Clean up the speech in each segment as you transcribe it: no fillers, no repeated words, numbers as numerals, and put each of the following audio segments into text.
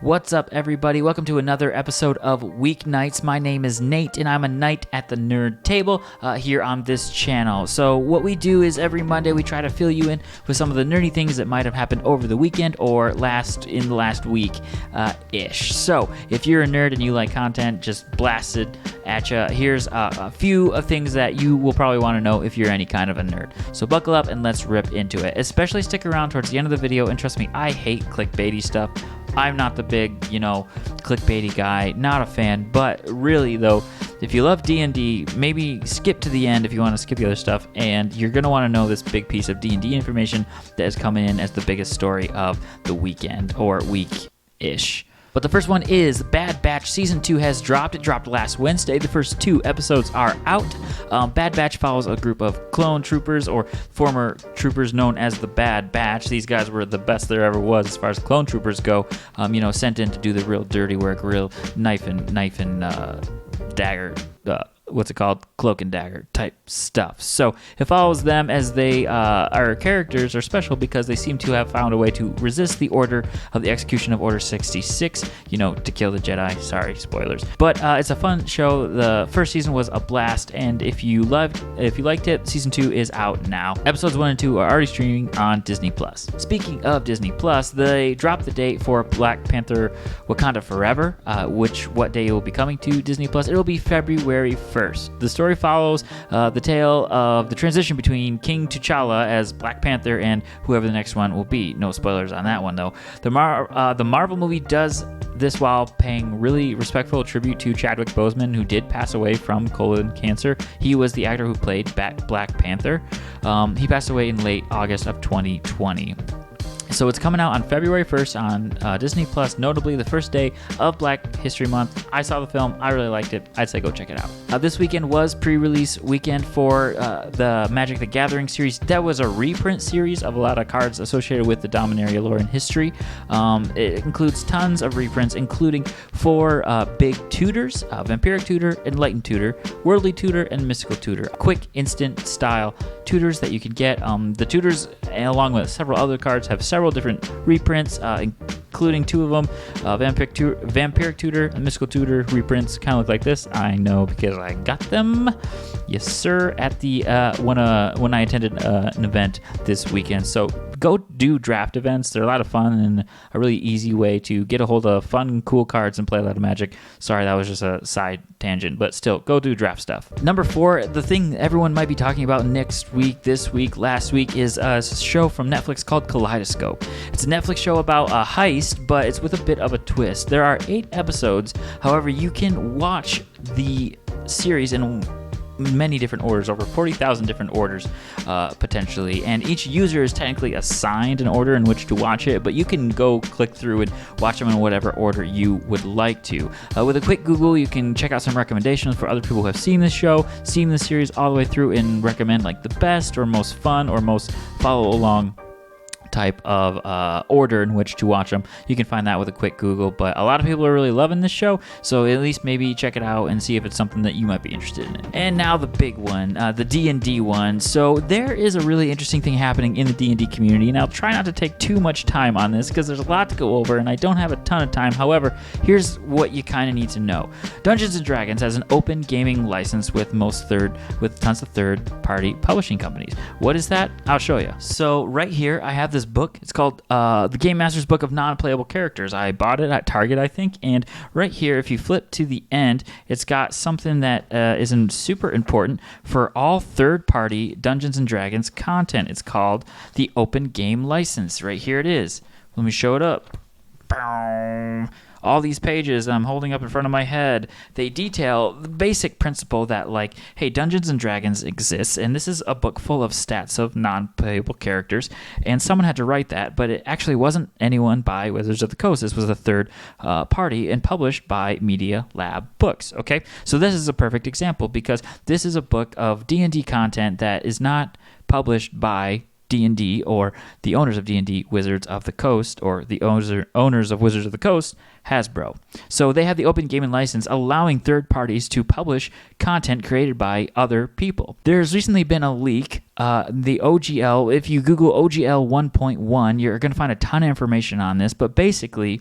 What's up, everybody? Welcome to another episode of Weeknights. My name is Nate, and I'm a knight at the nerd table here on this channel. So what we do is every Monday we try to fill you in with some of the nerdy things that might have happened over the weekend or in the last week-ish. So if you're a nerd and you like content, just blast it at you. Here's a few of things that you will probably want to know if you're any kind of a nerd. So buckle up and let's rip into it. Especially stick around towards the end of the video, and trust me, I hate clickbaity stuff. I'm not the big, clickbaity guy, not a fan, but really though, if you love D&D, maybe skip to the end if you want to skip the other stuff, and you're going to want to know this big piece of D&D information that is coming in as the biggest story of the weekend or week-ish. But the first one is Bad Batch Season 2 has dropped. It dropped last Wednesday. The first 2 episodes are out. Bad Batch follows a group of clone troopers or former troopers known as the Bad Batch. These guys were the best there ever was as far as clone troopers go. Sent in to do the real dirty work, real knife and dagger, cloak and dagger type stuff. So it follows them as they our characters are special because they seem to have found a way to resist the order of the execution of Order 66, to kill the Jedi. Sorry, spoilers. But it's a fun show. The first season was a blast, and if you liked it, season 2 is out now. Episodes 1 and 2 are already streaming on Disney+. Speaking of Disney+, they dropped the date for Black Panther Wakanda Forever, what day it will be coming to Disney+. It will be February 1st. The story follows the tale of the transition between King T'Challa as Black Panther and whoever the next one will be. No spoilers on that one, though. The Marvel movie does this while paying really respectful tribute to Chadwick Boseman, who did pass away from colon cancer. He was the actor who played Black Panther. He passed away in late August of 2020. So it's coming out on February 1st on Disney+, notably the first day of Black History Month. I saw the film. I really liked it. I'd say go check it out. This weekend was pre-release weekend for the Magic the Gathering series. That was a reprint series of a lot of cards associated with the Dominaria lore and history. It includes tons of reprints, including 4 big tutors, Vampiric Tutor, Enlightened Tutor, Worldly Tutor, and Mystical Tutor. Quick, instant style tutors that you can get. The tutors, along with several other cards, have several different reprints, including 2 of them, Vampiric Tutor and Mystical Tutor reprints. Kind of look like this. I know because I got them, yes sir, at the when I attended an event this weekend. So go do draft events. They're a lot of fun and a really easy way to get a hold of fun, cool cards and play a lot of Magic. Sorry, that was just a side tangent, but still, go do draft stuff. Number 4, the thing everyone might be talking about next week, this week, last week, is a show from Netflix called Kaleidoscope. It's a Netflix show about a heist, but it's with a bit of a twist. There are 8 episodes. However, you can watch the series in many different orders, over 40,000 different orders potentially, and each user is technically assigned an order in which to watch it, but you can go click through and watch them in whatever order you would like to. With a quick Google, you can check out some recommendations for other people who have seen this show, seen this series all the way through, and recommend like the best or most fun or most follow along type of order in which to watch them. You can find that with a quick Google, but a lot of people are really loving this show, so at least maybe check it out and see if it's something that you might be interested in. And now the big one, the D&D one. So there is a really interesting thing happening in the D&D community, and I'll try not to take too much time on this because there's a lot to go over and I don't have a ton of time. However, here's what you kind of need to know. Dungeons & Dragons has an open gaming license with tons of third-party publishing companies. What is that? I'll show you. So right here, I have this book. It's called The Game Master's Book of Non-Playable Characters. I bought it at Target, I think, and right here, if you flip to the end, it's got something that is super important for all third-party Dungeons & Dragons content. It's called the Open Game License. Right here it is. Let me show it up. Boom. All these pages I'm holding up in front of my head, they detail the basic principle that, hey, Dungeons & Dragons exists, and this is a book full of stats of non-playable characters, and someone had to write that, but it actually wasn't anyone by Wizards of the Coast. This was a third party and published by Media Lab Books, okay? So this is a perfect example because this is a book of D&D content that is not published by D&D or the owners of D&D, Wizards of the Coast, or the owners of Wizards of the Coast, Hasbro. So they have the open gaming license allowing third parties to publish content created by other people. There's recently been a leak, the OGL. If you Google OGL 1.1, you're going to find a ton of information on this, but basically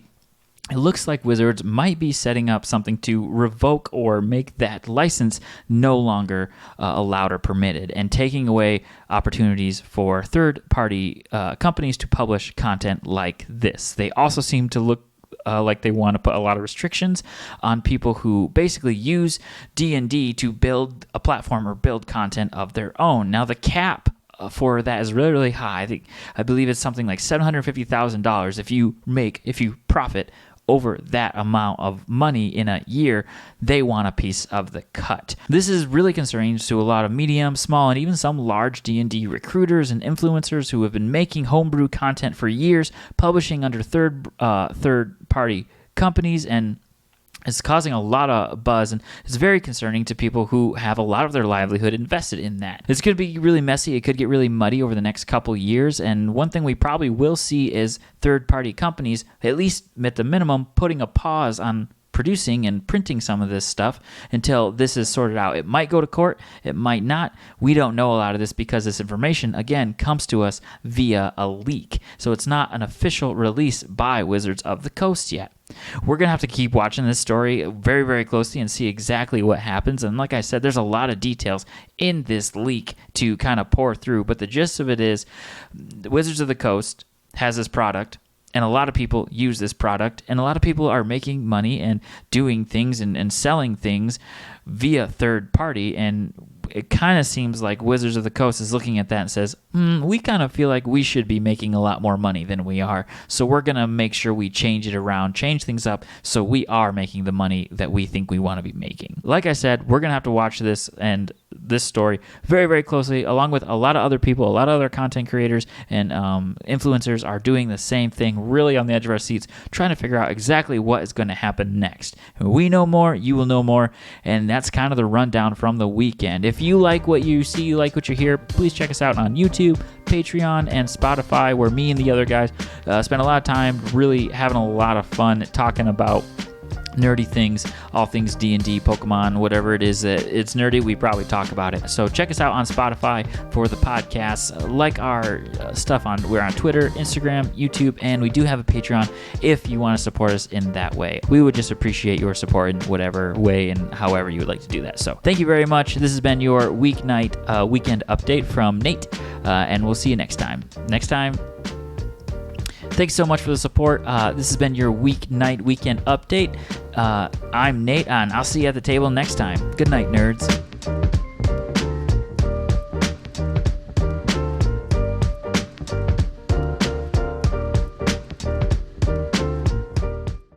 it looks like Wizards might be setting up something to revoke or make that license no longer allowed or permitted, and taking away opportunities for third-party companies to publish content like this. They also seem to look like they want to put a lot of restrictions on people who basically use D&D to build a platform or build content of their own. Now, the cap for that is really, really high. I believe it's something like $750,000 if you profit over that amount of money in a year, they want a piece of the cut. This is really concerning to a lot of medium, small, and even some large D&D recruiters and influencers who have been making homebrew content for years, publishing under third-party companies, and it's causing a lot of buzz, and it's very concerning to people who have a lot of their livelihood invested in that. It's going to be really messy. It could get really muddy over the next couple years, and one thing we probably will see is third-party companies, at least at the minimum, putting a pause on producing and printing some of this stuff until this is sorted out. It might go to court. It might not. We don't know a lot of this because this information, again, comes to us via a leak. So it's not an official release by Wizards of the Coast yet. We're going to have to keep watching this story very, very closely and see exactly what happens. And like I said, there's a lot of details in this leak to kind of pour through. But the gist of it is Wizards of the Coast has this product, and a lot of people use this product, and a lot of people are making money and doing things and selling things via third party. And it kind of seems like Wizards of the Coast is looking at that and says, we kind of feel like we should be making a lot more money than we are. So we're going to make sure we change it around, change things up so we are making the money that we think we want to be making. Like I said, we're going to have to watch this and this story very, very closely, along with a lot of other people, a lot of other content creators and influencers are doing the same thing, really on the edge of our seats, trying to figure out exactly what is going to happen next. We know more, you will know more, and that's kind of the rundown from the weekend. If you like what you see, you like what you hear, please check us out on YouTube, Patreon, and Spotify, where me and the other guys spend a lot of time really having a lot of fun talking about nerdy things, all things D&D, Pokemon, whatever it is that it's nerdy, we probably talk about it. So check us out on Spotify for the podcasts. Like our stuff we're on Twitter, Instagram, YouTube, and we do have a Patreon if you want to support us in that way. We would just appreciate your support in whatever way and however you would like to do that. So thank you very much. This has been your weekend update from Nate, and we'll see you next time. Thanks so much for the support. This has been your weekend update. I'm Nate, and I'll see you at the table next time. Good night, nerds.